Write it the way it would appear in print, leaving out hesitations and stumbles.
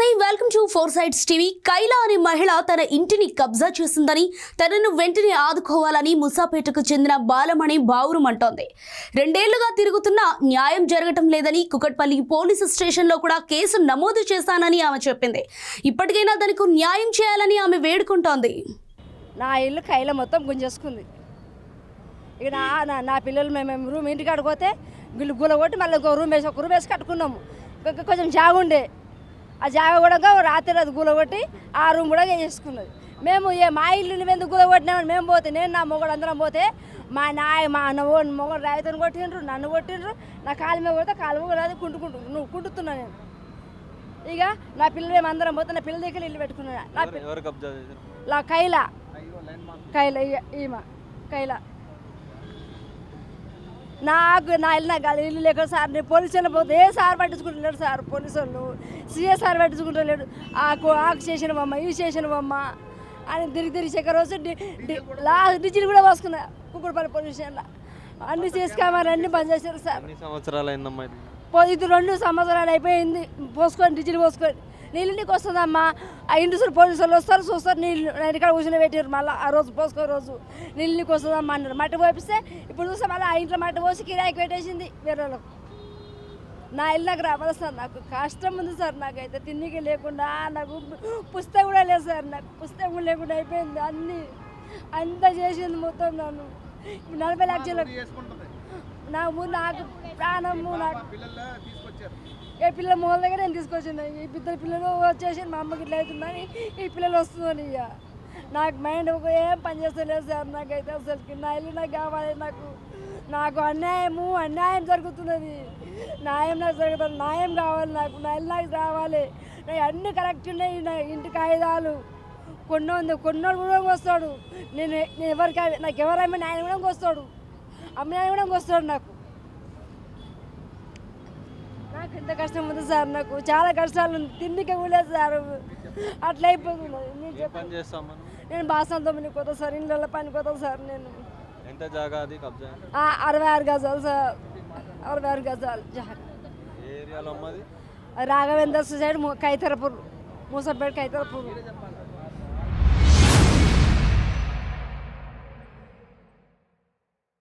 నమస్తే, welcome to four sides TV. Kayla అనే మహిళ తన ఇంటిని కబ్జా చేసిందని, తనను వెంటనే ఆదుకోవాలని ముసాపేటకు చెందిన బాలమణి బావురుమంటోంది. 2 ఏళ్లుగా తిరుగుతున్నా న్యాయం జరగటం లేదని కుకట్పల్లి పోలీసు స్టేషన్లో కూడా కేసు నమోదు చేశానని ఆమె చెప్పింది. ఇప్పటికైనా తనకు న్యాయం చేయాలని ఆమె వేడుకుంటోంది. నా ఇల్లు కైలా మొత్తం గుంజేసుకుంది. ఇక నా పిల్లలు మేము రూమ్ ఇంటికి అడిగిపోతే వీళ్ళు గుల కొట్టి మళ్ళీ ఒక రూమ్ వేసి కట్టుకున్నాము. ఇంకా కొంచెం జాగ ఉండే, ఆ జాగ కూడా రాత్రి అది గులగొట్టి ఆ రూమ్ కూడా చేసుకున్నది. మేము మా ఇల్లు నువ్వెందుకు గులగొట్టినామని మేము పోతే, నేను నా మొగడు అందరం పోతే మా మొగడు రాయితోని కొట్టిండ్రు, నన్ను కొట్టిండ్రు. నా కాలు మీద కొడితే కాలు కూడా నువ్వు కుంటున్నా నేను. ఇక నా పిల్లలు మేము అందరం పోతే నా పిల్లల దగ్గర ఇల్లు పెట్టుకున్నా. నా కైలా ఈమె కైలా నా ఇల్లు లేక సార్. నేను పోలీసు వాళ్ళు పోతే ఏ సార్ పట్టించుకుంటలేడు సార్. పోలీసు వాళ్ళు సీఏ సార్ పట్టించుకుంటలేడు. ఆకు చేసినవమ్మ, ఇవి చేసినవమ్మ అని తిరిగి చెక్క రోజు డిజిల్ కూడా పోసుకున్నా కుక్కడపల్లి పోలీస్ స్టేషన్లో. అన్ని చేసుకోమని అన్ని బంద్ చేశారు సార్. ఇది 2 సంవత్సరాలు అయిపోయింది. పోసుకొని డిజిల్ పోసుకొని నీళ్ళు నీకు వస్తుందమ్మా. ఆ ఇంటి పోలీసు వాళ్ళు వస్తారు, చూస్తారు. నీళ్ళు నేను ఇక్కడ కూర్చొని పెట్టారు. మళ్ళీ ఆ రోజు పోసుకో రోజు నీళ్ళు నీకు వస్తుందమ్మా అన్నారు. మట్టి పోపిస్తే ఇప్పుడు చూస్తే మళ్ళీ ఆ ఇంట్లో మట్టి పోసి కిరాయికి పెట్టేసింది వేరే వాళ్ళకు. నా ఇల్లు నాకు రావాలి సార్. నాకు కష్టం ఉంది సార్. నాకైతే తిండికి లేకుండా, నాకు పుస్తకం కూడా లేదు సార్. నాకు పుస్తకం లేకుండా అయిపోయింది. అంతా చేసింది మొత్తం. నన్ను 40 లక్షలు నాకు ప్రాణము. నాకు ఏ పిల్లల మూల దగ్గర నేను తీసుకొచ్చింది. ఈ ఇద్దరు పిల్లలు వచ్చేసి మా అమ్మకి ఇట్లా అవుతుందని ఈ పిల్లలు వస్తుందని. ఇక నాకు మైండ్ ఏం పని చేస్తలేదు సార్. నాకైతే అసలుకి నా ఇల్లు నాకు కావాలి. నాకు అన్యాయం జరుగుతున్నది. న్యాయం నాకు జరుగుతుంది. న్యాయం కావాలి. నా ఇల్లు నాకు రావాలి. నాకు అన్నీ కరెక్ట్ ఉన్నాయి. నా ఇంటి కాగితాలు కొన్నోడు కూడా వస్తాడు. నేను నాకు ఎవరైనా నాయన కూడా వస్తాడు, అమ్మ నాయన కూడా వస్తాడు. నాకు ఎంత కష్టం ఉంది సార్. నాకు చాలా కష్టాలు ఉంది. తిండికి కూడా సార్ అట్లా అయిపోతున్నది. నేను బాసంతో కొత్త సార్. ఇంట్లో పని కొత్త సార్. నేను 66 గజాలు సార్. 66 గజాలు జాగా. రాఘవేంద్ర సైడ్ కైతరపూర్, మూసపేట కైతరపూర్.